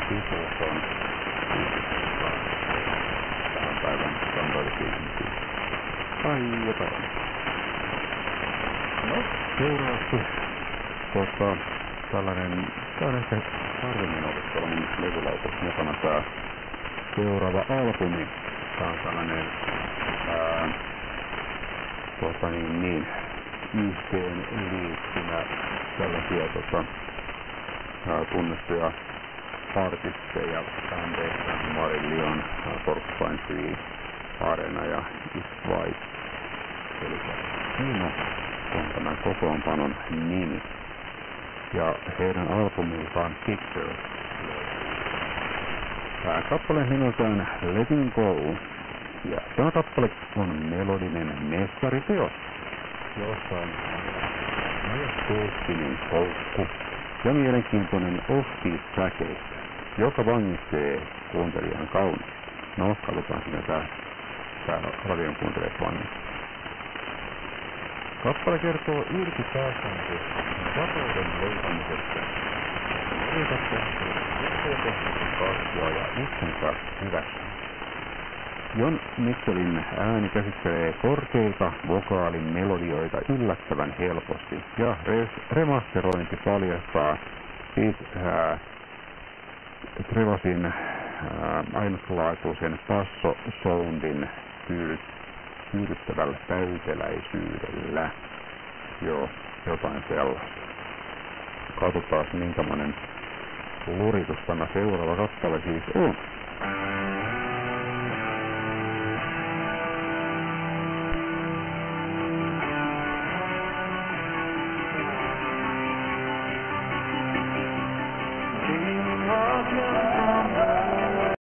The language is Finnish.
Pituus on 5 tämän päivän standardikysymyksiä. Ai jotain. No, seuraavaksi tällainen, tää on ehkä harvemmin ollut tuolla mun levylaukussa mukana tää seuraava albumi. Tää on tällainen yhteen liittymä tällaisia tunnettuja artisteja, bändejä, Marillion, Porcupine Tree, Arena ja It's White. Eli siinä on tämän kokoonpanon nimi. Ja heidän albumiltaan Pictures. Tämä kappale nimeltään Letting Go. Ja tämä kappale on melodinen mestariteos, jossa on majestuuttinen koukku ja mielenkiintoinen offbeat-säkeistö, joka vangitsee kuuntelijan kauniin. No, katsotaan sitä tää radion kuuntelijat vangitsee. Kappale kertoo irti päästämisestä, vapauden löytämisestä, kasvua ja itsensä hyvästä. Jon Mitchellin ääni käsittelee korkeita vokaalin melodioita yllättävän helposti, ja remasterointi paljastaa Trevasin ainutlaatuisen basso-soundin tyydyttävällä täyteläisyydellä. Joo, jotain sellaista. Katsotaan minkälainen luritus tämä seuraava kappale siis on.